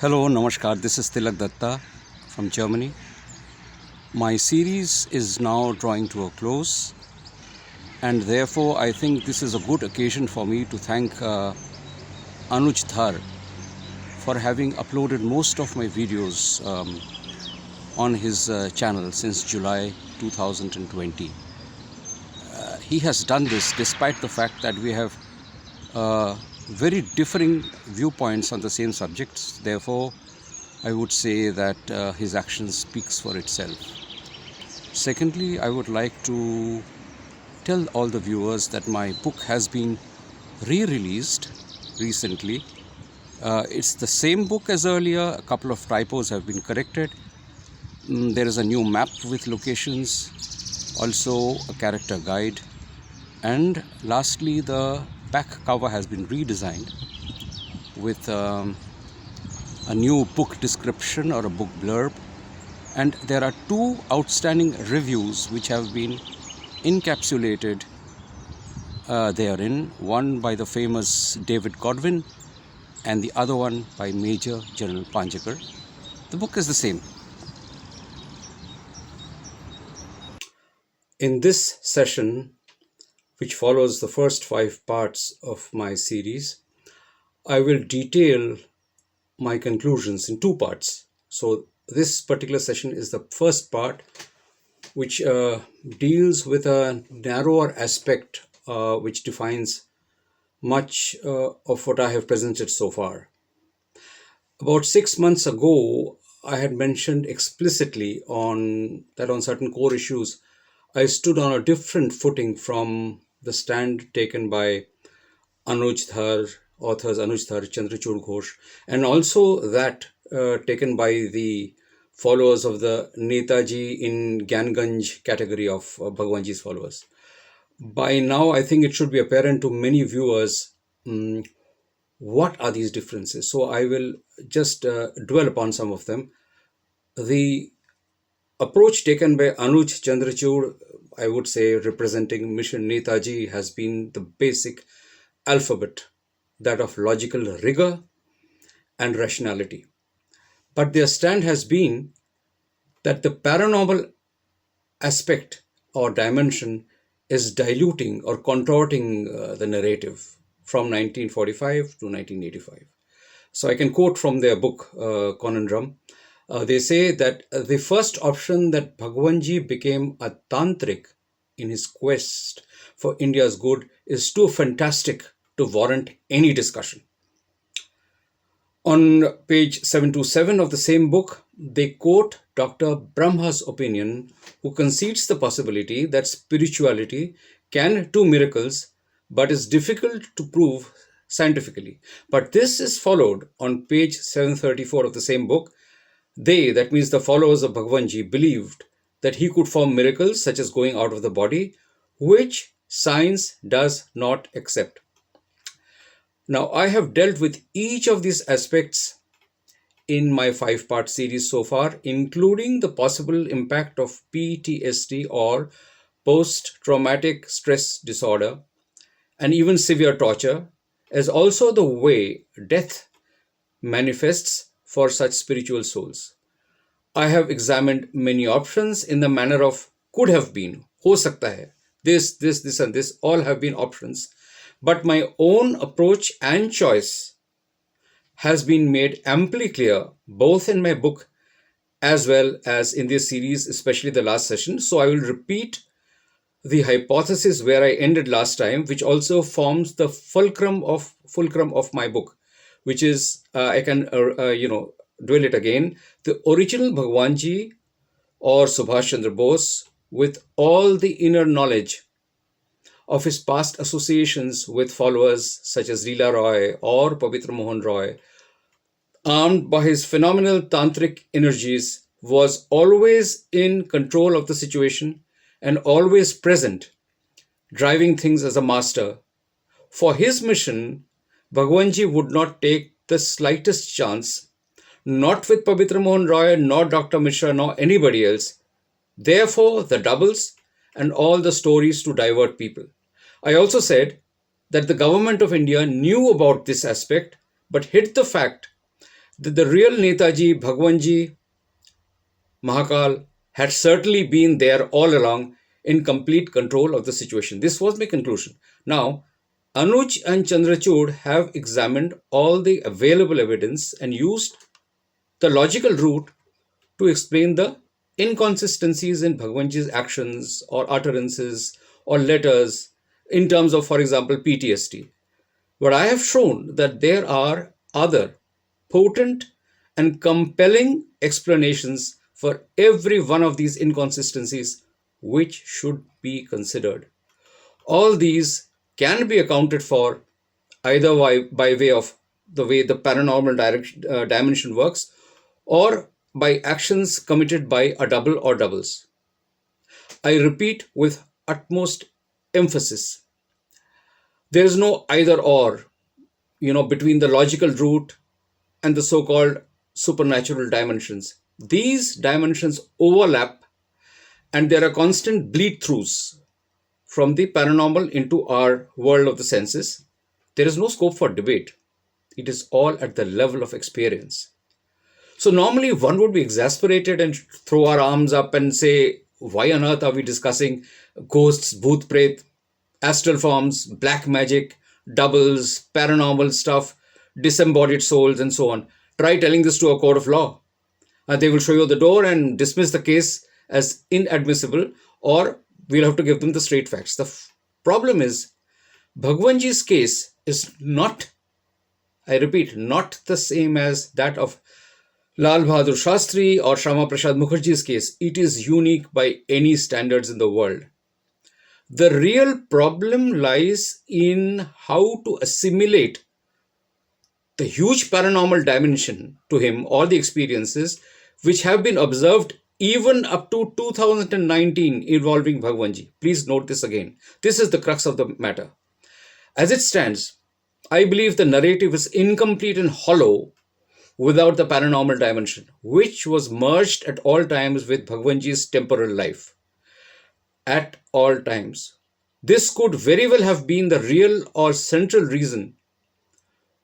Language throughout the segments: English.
Hello, Namaskar. This is Tilak Dutta from Germany. My series is now drawing to a close, and therefore I think this is a good occasion for me to thank Anuj Dhar for having uploaded most of my videos on his channel since July 2020. He has done this despite the fact that we have very differing viewpoints on the same subjects. Therefore, I would say that his action speaks for itself. Secondly, I would like to tell all the viewers that my book has been re-released recently. It's the same book as earlier. A couple of typos have been corrected. There is a new map with locations, also a character guide, and lastly the back cover has been redesigned with a new book description or a book blurb, and there are two outstanding reviews which have been encapsulated therein, one by the famous David Godwin and the other one by Major General Panjakar. The book is the same. In this session, which follows the first 5 parts of my series, I will detail my conclusions in 2 parts. So this particular session is the first part, which deals with a narrower aspect which defines much of what I have presented so far. About 6 months ago, I had mentioned explicitly on certain core issues, I stood on a different footing from the stand taken by Anuj Dhar, authors Anuj Dhar, Chandrachud Ghosh, and also that taken by the followers of the Netaji in Gyanganj category of Bhagwanji's followers. By now, I think it should be apparent to many viewers what are these differences. So I will just dwell upon some of them. The approach taken by Anuj Chandrachud, I would say, representing Mission Netaji, has been the basic alphabet, that of logical rigor and rationality. But their stand has been that the paranormal aspect or dimension is diluting or contorting the narrative from 1945 to 1985. So I can quote from their book, Conundrum. They say that the first option, that Bhagwanji became a tantric in his quest for India's good, is too fantastic to warrant any discussion. On page 727 of the same book, they quote Dr. Brahma's opinion, who concedes the possibility that spirituality can do miracles, but is difficult to prove scientifically. But this is followed on page 734 of the same book. They, that means the followers of Bhagwanji, believed that he could perform miracles such as going out of the body, which science does not accept. Now, I have dealt with each of these aspects in my 5-part series so far, including the possible impact of PTSD or post-traumatic stress disorder, and even severe torture, as also the way death manifests for such spiritual souls. I have examined many options in the manner of could have been, ho sakta hai, this and this, all have been options. But my own approach and choice has been made amply clear, both in my book as well as in this series, especially the last session. So I will repeat the hypothesis where I ended last time, which also forms the fulcrum of my book, which is, I can, dwell it again. The original Bhagwanji or Subhash Chandra Bose, with all the inner knowledge of his past associations with followers such as Leela Roy or Pavitra Mohan Roy, armed by his phenomenal tantric energies, was always in control of the situation and always present, driving things as a master. For his mission, Bhagwanji would not take the slightest chance, not with Pavitra Mohan Roy, nor Dr. Mishra, nor anybody else. Therefore, the doubles and all the stories to divert people. I also said that the government of India knew about this aspect, but hid the fact The real Netaji, Bhagwanji, Mahakal had certainly been there all along in complete control of the situation. This was my conclusion. Now, Anuj and Chandrachud have examined all the available evidence and used the logical route to explain the inconsistencies in Bhagwanji's actions or utterances or letters in terms of, for example, PTSD. But I have shown that there are other potent and compelling explanations for every one of these inconsistencies which should be considered. All these can be accounted for either by way of the way the paranormal dimension works or by actions committed by a double or doubles. I repeat with utmost emphasis, there is no either or, between the logical route and the so called supernatural dimensions. These dimensions overlap and there are constant bleed throughs from the paranormal into our world of the senses. There is no scope for debate. It is all at the level of experience. So normally one would be exasperated and throw our arms up and say, why on earth are we discussing ghosts, bhoot pret, astral forms, black magic, doubles, paranormal stuff, disembodied souls, and so on? Try telling this to a court of law. They will show you the door and dismiss the case as inadmissible, or we'll have to give them the straight facts. The problem is, Bhagwanji's case is not, I repeat, not the same as that of Lal Bahadur Shastri or Shama Prasad Mukherjee's case. It is unique by any standards in the world. The real problem lies in how to assimilate the huge paranormal dimension to him, all the experiences which have been observed even up to 2019 involving Bhagwanji. Please note this again. This is the crux of the matter. As it stands, I believe the narrative is incomplete and hollow without the paranormal dimension, which was merged at all times with Bhagwanji's temporal life. At all times. This could very well have been the real or central reason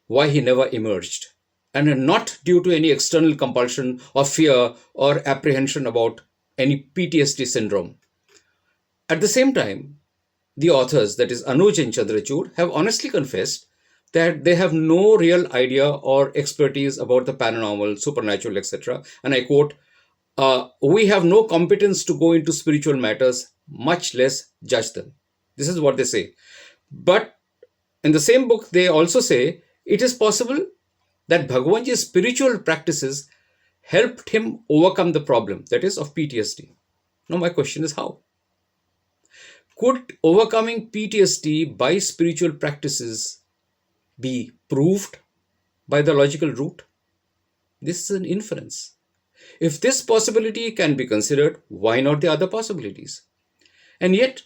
why he never emerged, and not due to any external compulsion or fear or apprehension about any PTSD syndrome. At the same time, the authors, that is Anuj and Chandrachud, have honestly confessed that they have no real idea or expertise about the paranormal, supernatural, etc. And I quote, we have no competence to go into spiritual matters, much less judge them. This is what they say. But in the same book, they also say it is possible that Bhagwanji's spiritual practices helped him overcome the problem, that is, of PTSD. Now, my question is how? Could overcoming PTSD by spiritual practices be proved by the logical route? This is an inference. If this possibility can be considered, why not the other possibilities? And yet,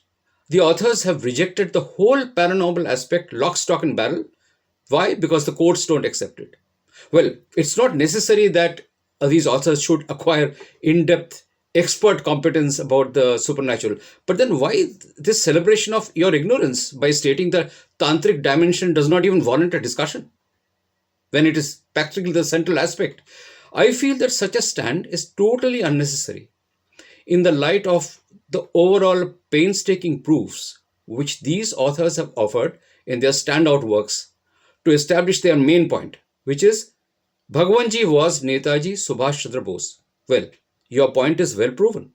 the authors have rejected the whole paranormal aspect lock, stock, and barrel. Why? Because the courts don't accept it. Well, it's not necessary that these authors should acquire in-depth expert competence about the supernatural. But then why this celebration of your ignorance by stating the tantric dimension does not even warrant a discussion when it is practically the central aspect? I feel that such a stand is totally unnecessary in the light of the overall painstaking proofs which these authors have offered in their standout works to establish their main point, which is Bhagwanji was Netaji Subhash Chandra Bose. Well, your point is well proven.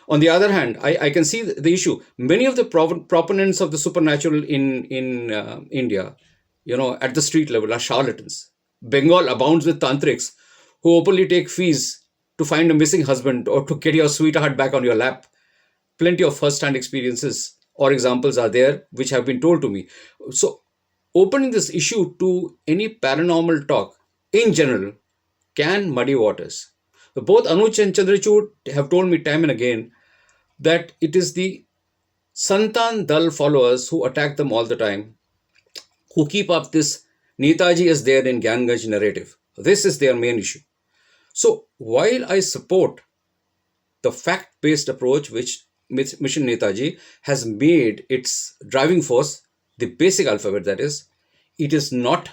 On the other hand, I can see the issue. Many of the proponents of the supernatural in India, at the street level are charlatans. Bengal abounds with tantrics who openly take fees to find a missing husband or to get your sweetheart back on your lap. Plenty of first-hand experiences or examples are there which have been told to me. So, opening this issue to any paranormal talk in general can muddy waters. Both Anuj and Chandrachud have told me time and again that it is the Santan Dal followers who attack them all the time, who keep up this Netaji is there in Gyanganj narrative. This is their main issue. So while I support the fact-based approach which Mission Netaji has made its driving force, the basic alphabet that is, it is not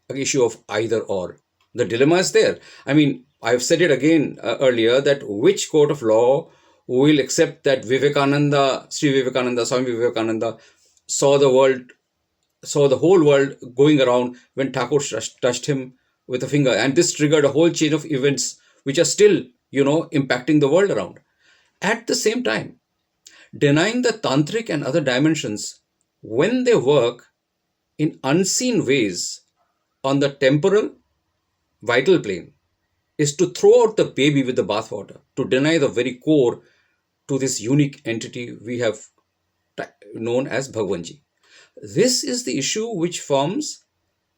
an issue of either or. The dilemma is there. I mean, I've said it again earlier that which court of law will accept that Vivekananda, Sri Vivekananda, Swami Vivekananda saw the world, saw the whole world going around when Thakur touched him with a finger, and this triggered a whole chain of events which are still, impacting the world around. At the same time, denying the tantric and other dimensions when they work in unseen ways on the temporal vital plane is to throw out the baby with the bathwater, to deny the very core to this unique entity we have known as Bhagwanji. This is the issue which forms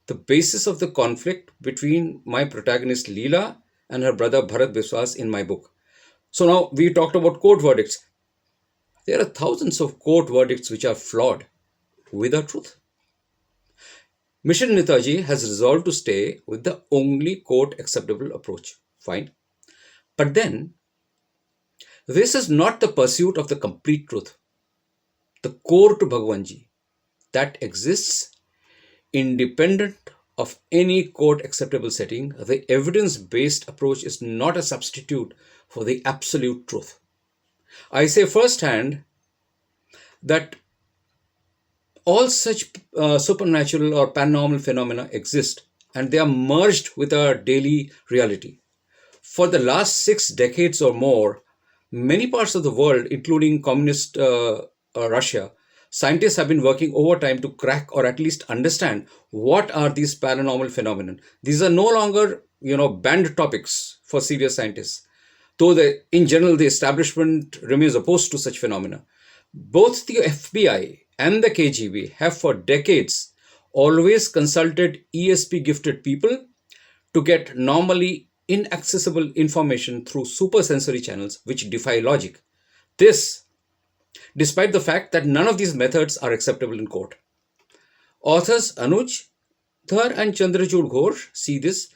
the basis of the conflict between my protagonist Leela and her brother Bharat Biswas in my book. So now we talked about court verdicts. There are thousands of court verdicts which are flawed without truth. Mission Netaji has resolved to stay with the only court acceptable approach. Fine. But then, this is not the pursuit of the complete truth, the core to Bhagwanji that exists independent of any court acceptable setting. The evidence based approach is not a substitute for the absolute truth. I say firsthand that all such supernatural or paranormal phenomena exist and they are merged with our daily reality. For the last 6 decades or more, many parts of the world, including communist Russia, scientists have been working overtime to crack or at least understand what are these paranormal phenomena. These are no longer, banned topics for serious scientists, though in general the establishment remains opposed to such phenomena. Both the FBI and the KGB have for decades always consulted ESP gifted people to get normally inaccessible information through supersensory channels which defy logic. This, despite the fact that none of these methods are acceptable in court. Authors Anuj Dhar and Chandrachud Ghosh see this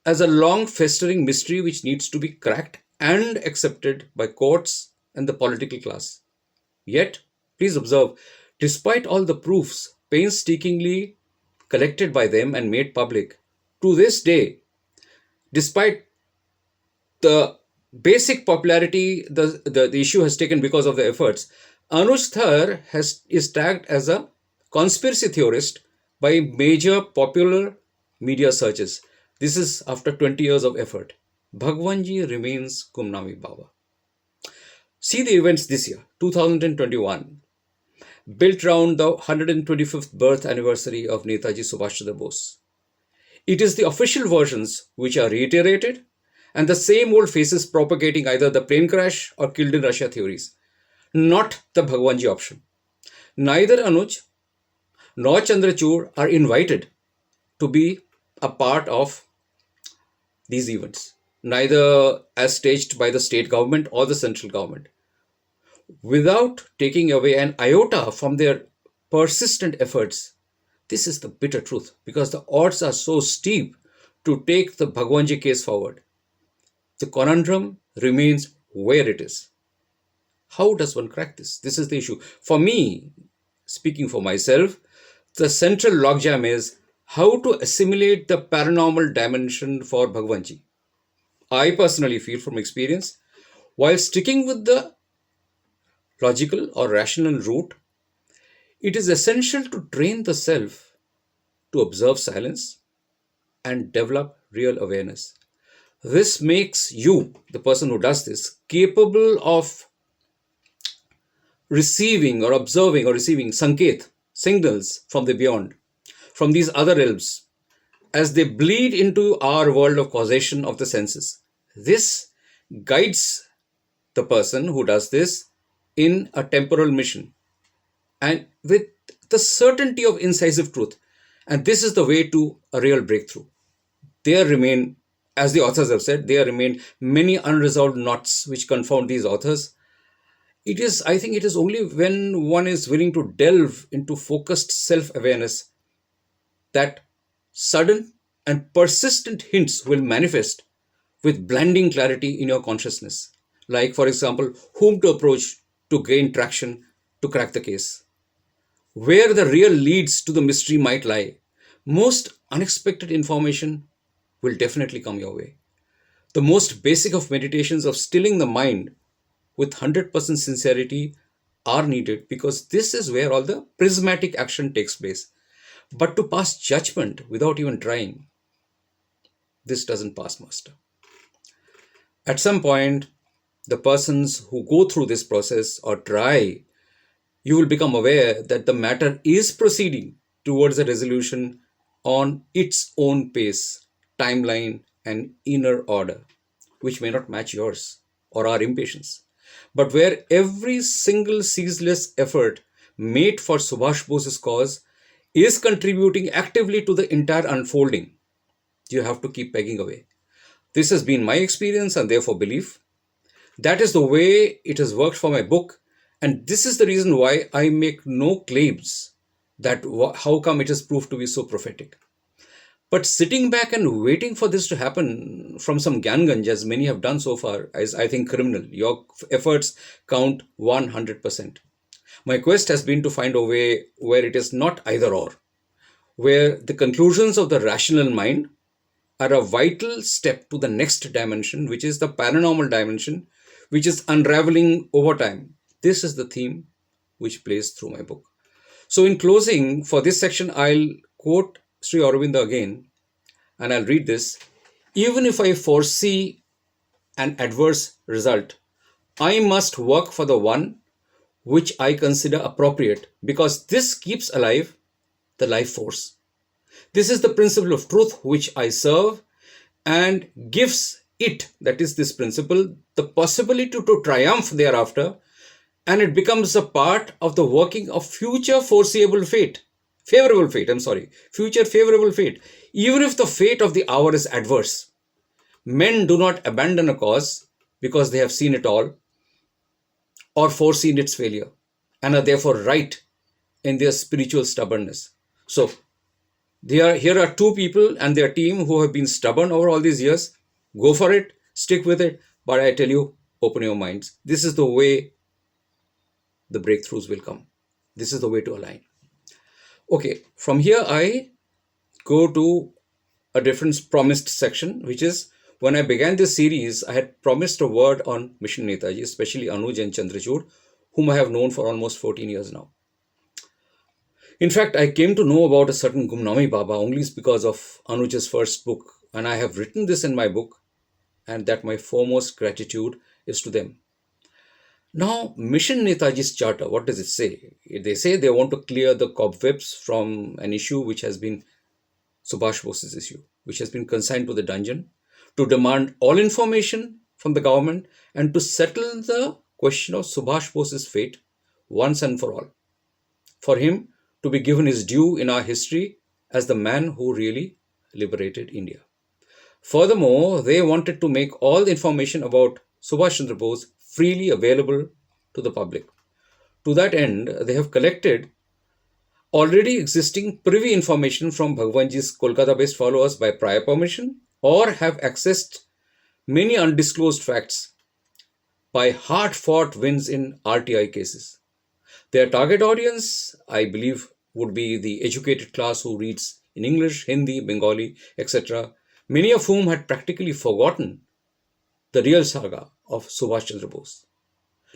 as a long festering mystery which needs to be cracked and accepted by courts and the political class. Yet, please observe, despite all the proofs painstakingly collected by them and made public, to this day, despite the basic popularity the issue has taken because of the efforts, Anuj Thar is tagged as a conspiracy theorist by major popular media searches. This is after 20 years of effort. Bhagwanji remains Gumnami Baba. See the events this year, 2021, built around the 125th birth anniversary of Netaji Subhash Chandra Bose. It is the official versions which are reiterated and the same old faces propagating either the plane crash or killed in Russia theories, not the Bhagwanji option. Neither Anuj nor Chandrachud are invited to be a part of these events, neither as staged by the state government or the central government. Without taking away an iota from their persistent efforts, this is the bitter truth because the odds are so steep to take the Bhagwanji case forward. The conundrum remains where it is. How does one crack this? This is the issue. For me, speaking for myself, the central logjam is how to assimilate the paranormal dimension for Bhagwanji. I personally feel from experience, while sticking with the logical or rational route, it is essential to train the self to observe silence and develop real awareness. This makes you, the person who does this, capable of receiving or observing or receiving sanket, signals from the beyond, from these other realms, as they bleed into our world of causation of the senses. This guides the person who does this in a temporal mission and with the certainty of incisive truth. And this is the way to a real breakthrough. There remain, as the authors have said, there remain many unresolved knots which confound these authors. I think it is only when one is willing to delve into focused self-awareness that sudden and persistent hints will manifest with blinding clarity in your consciousness. Like, for example, whom to approach to gain traction to crack the case. Where the real leads to the mystery might lie. Most unexpected information will definitely come your way. The most basic of meditations of stilling the mind with 100% sincerity are needed, because this is where all the prismatic action takes place. But to pass judgment without even trying, this doesn't pass muster. At some point, the persons who go through this process or try, you will become aware that the matter is proceeding towards a resolution on its own pace, timeline, and inner order, which may not match yours or our impatience, but where every single ceaseless effort made for Subhash Bose's cause is contributing actively to the entire unfolding. You have to keep pegging away. This has been my experience and therefore belief. That is the way it has worked for my book, and this is the reason why I make no claims that how come it has proved to be so prophetic. But sitting back and waiting for this to happen from some Ganganj, as many have done so far, is, I think, criminal. Your efforts count 100%. My quest has been to find a way where it is not either or, where the conclusions of the rational mind are a vital step to the next dimension, which is the paranormal dimension, which is unraveling over time. This is the theme which plays through my book. So, in closing, for this section, I'll quote Sri Aurobindo again, and I'll read this. Even if I foresee an adverse result, I must work for the one which I consider appropriate, because this keeps alive the life force. This is the principle of truth which I serve, and gives it, that is this principle, the possibility to triumph thereafter, and it becomes a part of the working of future foreseeable fate. Future favorable fate. Even if the fate of the hour is adverse, men do not abandon a cause because they have seen it all or foreseen its failure, and are therefore right in their spiritual stubbornness. So, here are two people and their team who have been stubborn over all these years. Go for it, stick with it, but I tell you, open your minds. This is the way the breakthroughs will come. This is the way to align. Okay, from here I go to a different promised section, which is, when I began this series, I had promised a word on Mission Netaji, especially Anuj and Chandrachud, whom I have known for almost 14 years now. In fact, I came to know about a certain Gumnami Baba only because of Anuj's first book, and I have written this in my book, and that my foremost gratitude is to them. Now, Mission Netaji's charter, what does it say? They say they want to clear the cobwebs from an issue which has been Subhash Bose's issue, which has been consigned to the dungeon, to demand all information from the government, and to settle the question of Subhash Bose's fate once and for all. For him to be given his due in our history as the man who really liberated India. Furthermore, they wanted to make all the information about Subhash Chandra Bose freely available to the public. To that end, they have collected already existing privy information from Bhagwanji's Kolkata-based followers by prior permission, or have accessed many undisclosed facts by hard-fought wins in RTI cases. Their target audience, I believe, would be the educated class who reads in English, Hindi, Bengali, etc., many of whom had practically forgotten the real saga of Subhash Chandra Bose.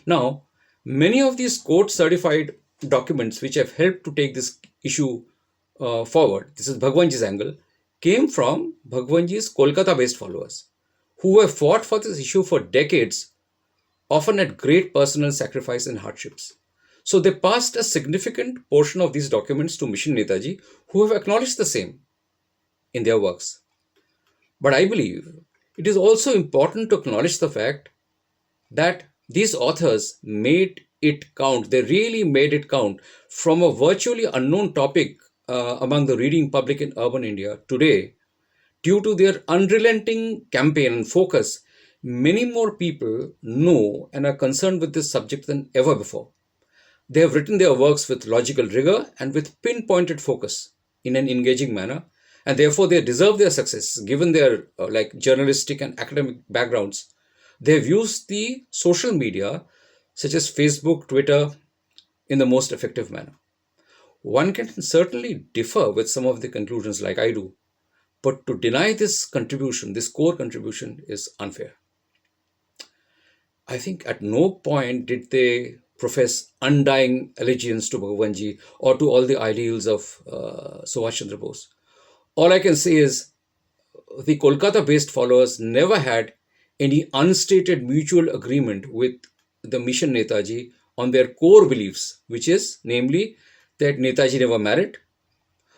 Now, many of these court-certified documents which have helped to take this issue forward, this is Bhagwanji's angle, came from Bhagwanji's Kolkata-based followers, who have fought for this issue for decades, often at great personal sacrifice and hardships. So they passed a significant portion of these documents to Mission Netaji, who have acknowledged the same in their works. But I believe it is also important to acknowledge the fact that these authors made it count. They really made it count from a virtually unknown topic among the reading public in urban India today. Due to their unrelenting campaign and focus, many more people know and are concerned with this subject than ever before. They have written their works with logical rigor and with pinpointed focus in an engaging manner, and therefore they deserve their success given their journalistic and academic backgrounds. They have used the social media such as Facebook, Twitter in the most effective manner. One can certainly differ with some of the conclusions like I do, But to deny this contribution, this core contribution, is unfair. I think at no point did they profess undying allegiance to Bhagwanji or to all the ideals of Subhash Chandra Bose. All I can say is the Kolkata based followers never had any unstated mutual agreement with the Mission Netaji on their core beliefs, which is namely that Netaji never married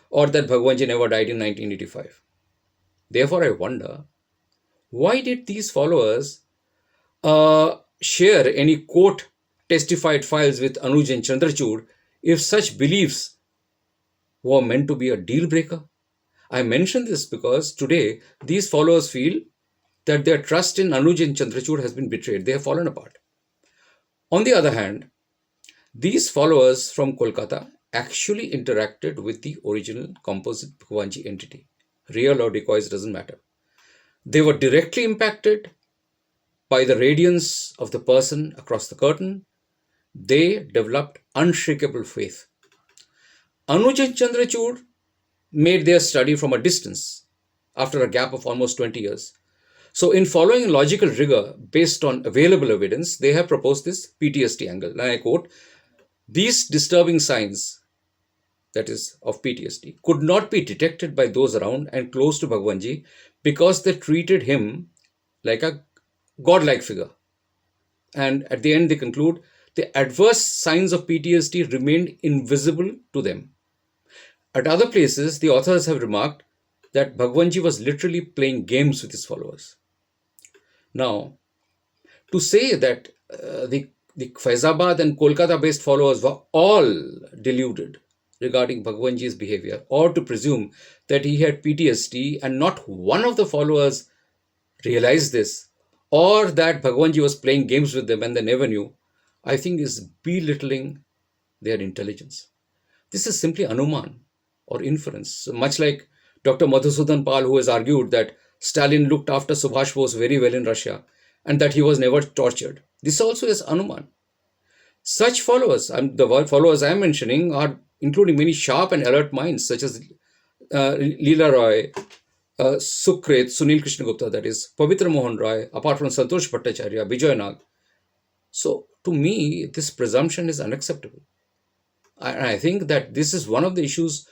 or that Bhagwanji never died in 1985. Therefore, I wonder, why did these followers share any court testified files with Anuj and Chandrachud if such beliefs were meant to be a deal breaker? I mention this because today these followers feel that their trust in Anuj and Chandrachud has been betrayed. They have fallen apart. On the other hand, these followers from Kolkata actually interacted with the original composite Bhagwanji entity. Real or decoys doesn't matter. They were directly impacted by the radiance of the person across the curtain. They developed unshakable faith. Anuj and Chandrachud made their study from a distance after a gap of almost 20 years. So, in following logical rigor based on available evidence, they have proposed this PTSD angle. And I quote, these disturbing signs, that is, of PTSD, could not be detected by those around and close to Bhagwanji because they treated him like a godlike figure. And at the end, they conclude the adverse signs of PTSD remained invisible to them. At other places, the authors have remarked that Bhagwanji was literally playing games with his followers. Now, to say that the Faizabad and Kolkata based followers were all deluded regarding Bhagwanji's behavior, or to presume that he had PTSD and not one of the followers realized this, or that Bhagwanji was playing games with them and they never knew, I think is belittling their intelligence. This is simply anuman or inference, much like Dr. Madhusudan Pal, who has argued that Stalin looked after Subhash Bose very well in Russia and that he was never tortured. This also is anuman. Such followers, the followers I am mentioning, are including many sharp and alert minds such as Leela Roy, Sukrit, Sunil Krishna Gupta, that is, Pavitra Mohan Roy, apart from Santosh Bhattacharya, Bijoy Nag. So, to me, this presumption is unacceptable. I think that this is one of the issues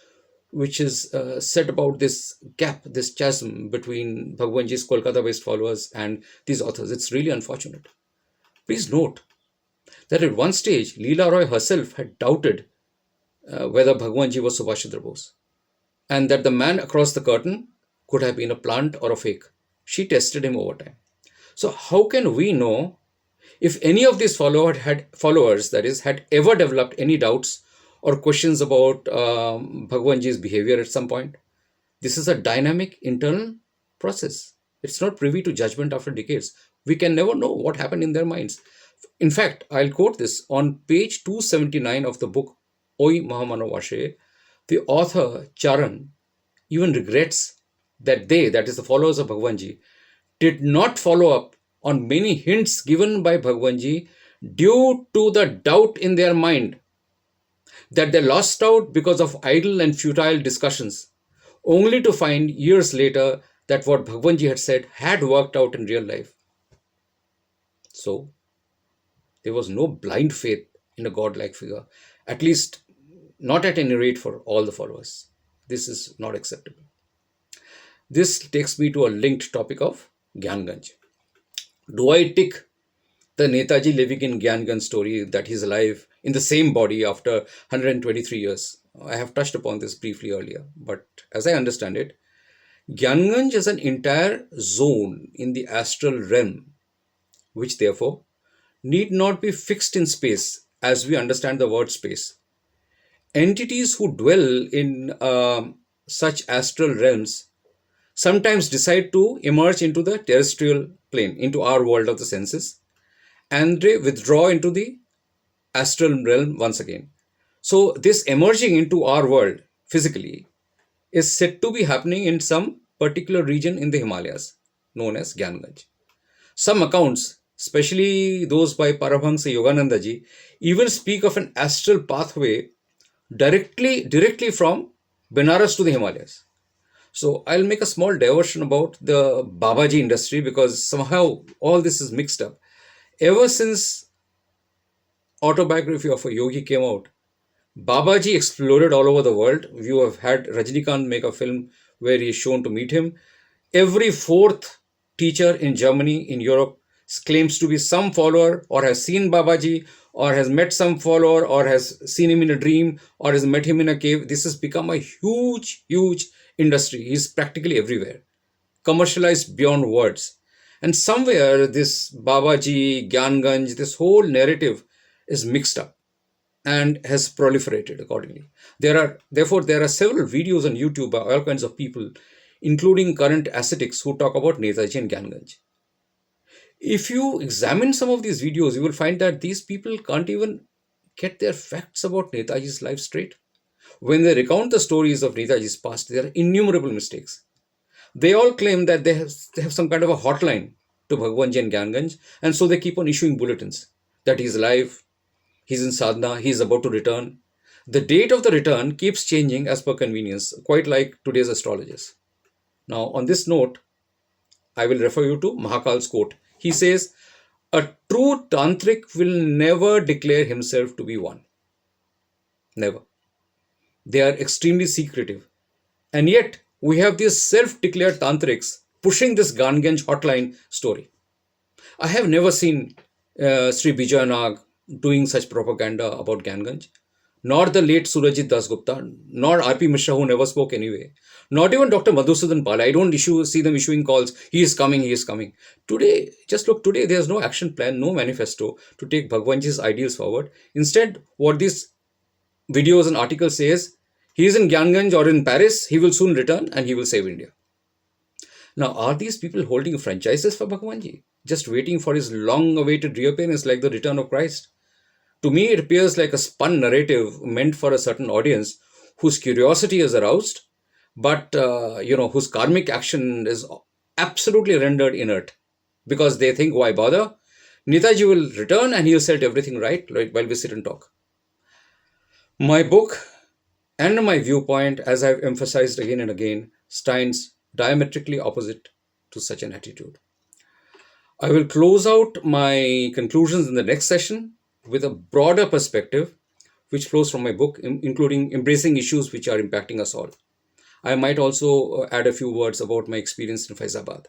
which is said about this gap, this chasm between Bhagwanji's Kolkata-based followers and these authors. It's really unfortunate. Please note that at one stage, Leela Roy herself had doubted whether Bhagwanji was Subhash Chandra Bose, and that the man across the curtain could have been a plant or a fake. She tested him over time. So how can we know if any of these followers, that is, had ever developed any doubts or questions about Bhagwanji's behavior at some point? This is a dynamic internal process. It's not privy to judgment after decades. We can never know what happened in their minds. In fact, I'll quote this. On page 279 of the book Oi Mahamano Vashe, the author Charan even regrets that they, that is the followers of Bhagwanji, did not follow up on many hints given by Bhagwanji due to the doubt in their mind that they lost out because of idle and futile discussions, only to find years later that what Bhagwanji had said had worked out in real life. So, there was no blind faith in a godlike figure, at least not at any rate for all the followers. This is not acceptable. This takes me to a linked topic of Gyanganj. Do I tick the Netaji living in Gyanganj story that he's alive in the same body after 123 years? I have touched upon this briefly earlier, but as I understand it, Gyanganj is an entire zone in the astral realm, which therefore need not be fixed in space as we understand the word space. Entities who dwell in such astral realms sometimes decide to emerge into the terrestrial plane, into our world of the senses, and they withdraw into the astral realm once again. So, this emerging into our world physically is said to be happening in some particular region in the Himalayas, known as Gyanganj. Some accounts, especially those by Paramahansa Yogananda ji, even speak of an astral pathway directly from Benares to the Himalayas. So I'll make a small diversion about the Babaji industry because somehow all this is mixed up. Ever since Autobiography of a Yogi came out, Babaji exploded all over the world. You have had Rajnikant make a film where he is shown to meet him. Every fourth teacher in Germany, in Europe, claims to be some follower or has seen Babaji or has met some follower or has seen him in a dream or has met him in a cave. This has become a huge, huge industry. He's practically everywhere, commercialized beyond words. And somewhere this Babaji, Gyanganj, this whole narrative is mixed up and has proliferated accordingly. There are several videos on YouTube by all kinds of people, including current ascetics, who talk about Netaji and Gyanganj. If you examine some of these videos, you will find that these people can't even get their facts about Netaji's life straight. When they recount the stories of Netaji's past, there are innumerable mistakes. They all claim that they have some kind of a hotline to Bhagwanji and Gyanganj, and so they keep on issuing bulletins that he's alive, he's in sadhana, he's about to return. The date of the return keeps changing as per convenience, quite like today's astrologers. Now, on this note, I will refer you to Mahakal's quote. He says, "A true tantric will never declare himself to be one. Never. They are extremely secretive. And yet, we have these self declared tantrics pushing this Ganganj hotline story. I have never seen Sri Bijayanag doing such propaganda about Ganganj, nor the late Surajit Das Gupta, nor R.P. Mishra, who never spoke anyway, not even Dr. Madhusudan Pal. I don't see them issuing calls, he is coming, he is coming. Today, just look, today there's no action plan, no manifesto to take Bhagwanji's ideals forward. Instead, what these videos and articles say is, he is in Gyanganj or in Paris, he will soon return and he will save India. Now, are these people holding franchises for Bhagwanji, just waiting for his long-awaited reappearance like the return of Christ? To me, it appears like a spun narrative meant for a certain audience whose curiosity is aroused, but whose karmic action is absolutely rendered inert because they think, why bother? Netaji will return and he'll set everything right while we sit and talk. My book and my viewpoint, as I've emphasized again and again, stands diametrically opposite to such an attitude. I will close out my conclusions in the next session with a broader perspective which flows from my book, including embracing issues which are impacting us all. I might also add a few words about my experience in Faizabad.